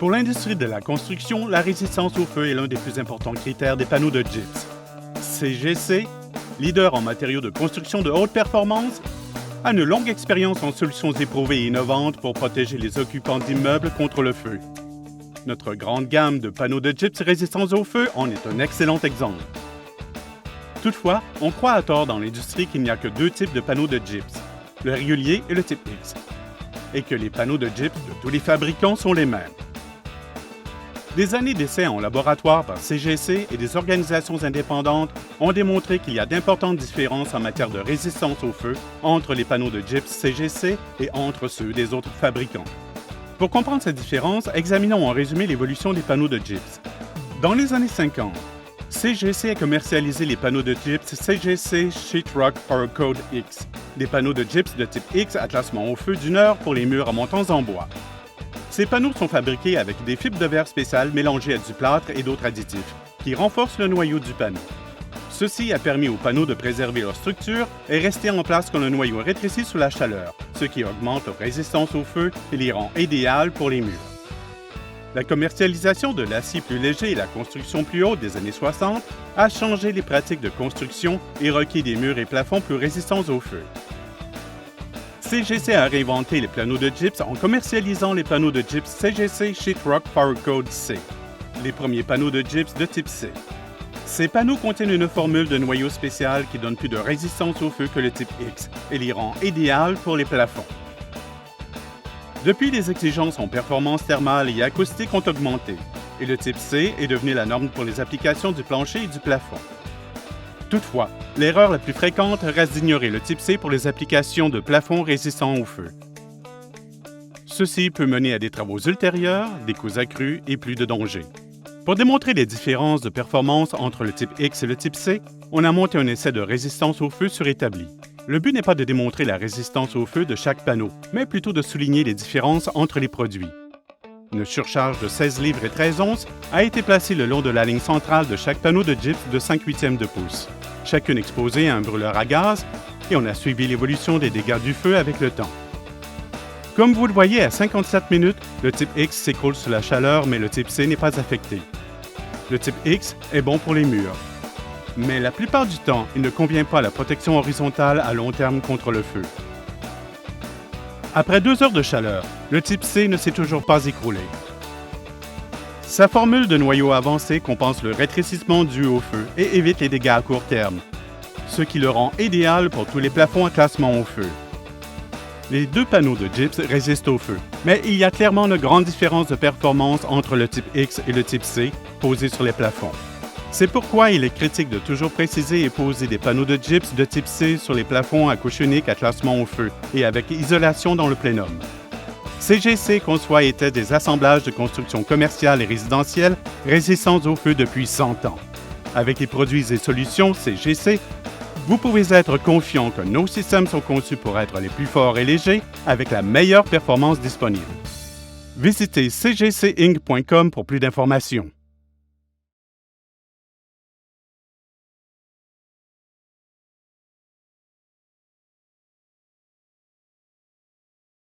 Pour l'industrie de la construction, la résistance au feu est l'un des plus importants critères des panneaux de gypse. CGC, leader en matériaux de construction de haute performance, a une longue expérience en solutions éprouvées et innovantes pour protéger les occupants d'immeubles contre le feu. Notre grande gamme de panneaux de gypse résistants au feu en est un excellent exemple. Toutefois, on croit à tort dans l'industrie qu'il n'y a que deux types de panneaux de gypse, le régulier et le type X, et que les panneaux de gypse de tous les fabricants sont les mêmes. Des années d'essais en laboratoire par CGC et des organisations indépendantes ont démontré qu'il y a d'importantes différences en matière de résistance au feu entre les panneaux de gypse CGC et entre ceux des autres fabricants. Pour comprendre ces différences, examinons en résumé l'évolution des panneaux de gypse. Dans les années 50, CGC a commercialisé les panneaux de gypse CGC Sheetrock PowerCoat X, des panneaux de gypse de type X à classement au feu d'une heure pour les murs à montants en bois. Ces panneaux sont fabriqués avec des fibres de verre spéciales mélangées à du plâtre et d'autres additifs, qui renforcent le noyau du panneau. Ceci a permis aux panneaux de préserver leur structure et rester en place quand le noyau rétrécit sous la chaleur, ce qui augmente leur résistance au feu et les rend idéales pour les murs. La commercialisation de l'acier plus léger et la construction plus haute des années 60 a changé les pratiques de construction et requis des murs et plafonds plus résistants au feu. CGC a réinventé les panneaux de gypse en commercialisant les panneaux de gypse CGC Sheetrock PowerCoat C, les premiers panneaux de gypse de type C. Ces panneaux contiennent une formule de noyau spécial qui donne plus de résistance au feu que le type X et les rend idéales pour les plafonds. Depuis, les exigences en performance thermale et acoustique ont augmenté, et le type C est devenu la norme pour les applications du plancher et du plafond. Toutefois, l'erreur la plus fréquente reste d'ignorer le type C pour les applications de plafond résistants au feu. Ceci peut mener à des travaux ultérieurs, des coûts accrus et plus de dangers. Pour démontrer les différences de performance entre le type X et le type C, on a monté un essai de résistance au feu surétabli. Le but n'est pas de démontrer la résistance au feu de chaque panneau, mais plutôt de souligner les différences entre les produits. Une surcharge de 16 livres et 13 onces a été placée le long de la ligne centrale de chaque panneau de gypse de 5/8 de pouce, chacune exposée à un brûleur à gaz, et on a suivi l'évolution des dégâts du feu avec le temps. Comme vous le voyez, à 57 minutes, le type X s'écroule sous la chaleur, mais le type C n'est pas affecté. Le type X est bon pour les murs, mais la plupart du temps, il ne convient pas à la protection horizontale à long terme contre le feu. Après 2 heures de chaleur, le type C ne s'est toujours pas écroulé. Sa formule de noyau avancé compense le rétrécissement dû au feu et évite les dégâts à court terme, ce qui le rend idéal pour tous les plafonds à classement au feu. Les deux panneaux de gypse résistent au feu, mais il y a clairement une grande différence de performance entre le type X et le type C posés sur les plafonds. C'est pourquoi il est critique de toujours préciser et poser des panneaux de gypse de type C sur les plafonds à couche unique à classement au feu et avec isolation dans le plénum. CGC conçoit et teste des assemblages de construction commerciale et résidentielle résistants au feu depuis 100 ans. Avec les produits et solutions CGC, vous pouvez être confiant que nos systèmes sont conçus pour être les plus forts et légers avec la meilleure performance disponible. Visitez cgcinc.com pour plus d'informations.